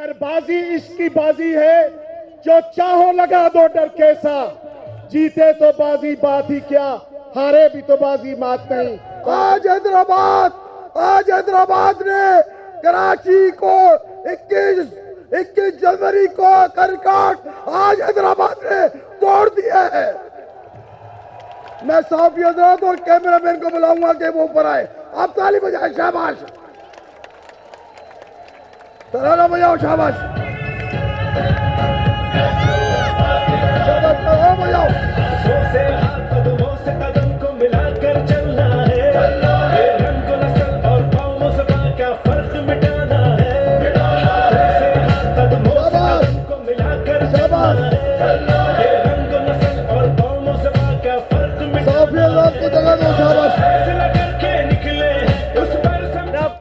अगर बाजी इसकी बाजी है, जो चाहो लगा दो डर कैसा, जीते तो बाजी बात ही क्या, हारे भी तो बाजी मात नहीं। आज हैदराबाद ने कराची को 21 जनवरी को का रिकॉर्ड आज हैदराबाद ने तोड़ दिया है। मैं साफी हजरात और कैमरामैन को बुलाऊंगा कि वो ऊपर आए। आप ताली बजाएं, शाबाश, तराना बजाओ, शाबाश, शाबाश बजाओ।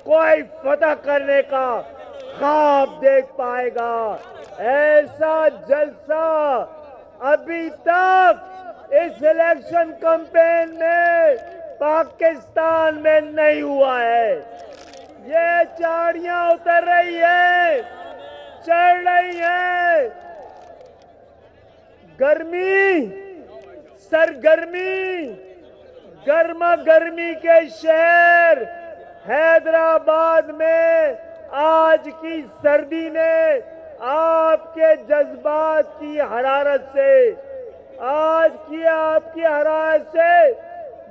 कोई फतह करने का ख्वाब देख पाएगा, ऐसा जलसा अभी तक इस इलेक्शन कैंपेन में पाकिस्तान में नहीं हुआ है। ये चाड़ियां उतर रही है, चढ़ रही है, गर्मी सरगर्मी, गर्मा गर्मी के शहर हैदराबाद में आज की सर्दी ने आपके जज्बात की हरारत से, आज की आपकी हरारत से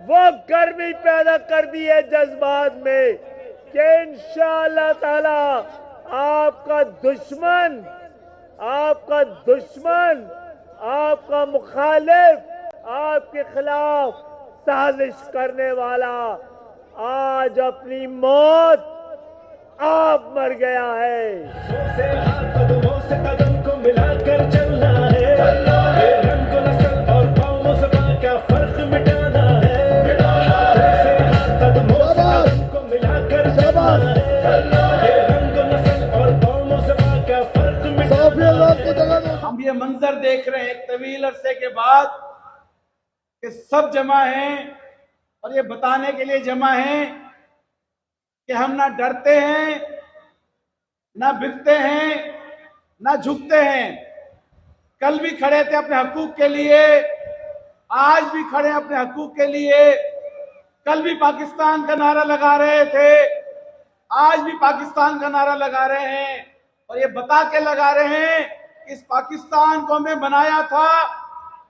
वो गर्मी पैदा कर दी है जज्बात में कि इंशाअल्लाह ताला आपका दुश्मन, आपका मुखालिफ, आपके खिलाफ साजिश करने वाला आज अपनी मौत आप मर गया है। कदमों से कदम को मिलाकर चलना है, रंग नस्ल और कौमों से क्या फर्क मिटाना है। कदमों से कदम को मिलाकर चलना है, रंग नस्ल और कौमों से क्या फर्क मिटाना है। हम ये मंजर देख रहे हैं एक तवील अरसे के बाद कि सब जमा हैं और ये बताने के लिए जमा हैं कि हम ना डरते हैं, ना बिकते हैं, ना झुकते हैं। कल भी खड़े थे अपने हकूक के लिए, आज भी खड़े अपने हकूक के लिए। कल भी पाकिस्तान का नारा लगा रहे थे, आज भी पाकिस्तान का नारा लगा रहे हैं और ये बता के लगा रहे हैं कि इस पाकिस्तान को हमने बनाया था,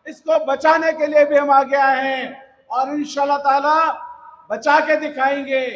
इसको बचाने के लिए भी हम आगे आए हैं और इंशाअल्लाह ताला बचा के दिखाएंगे।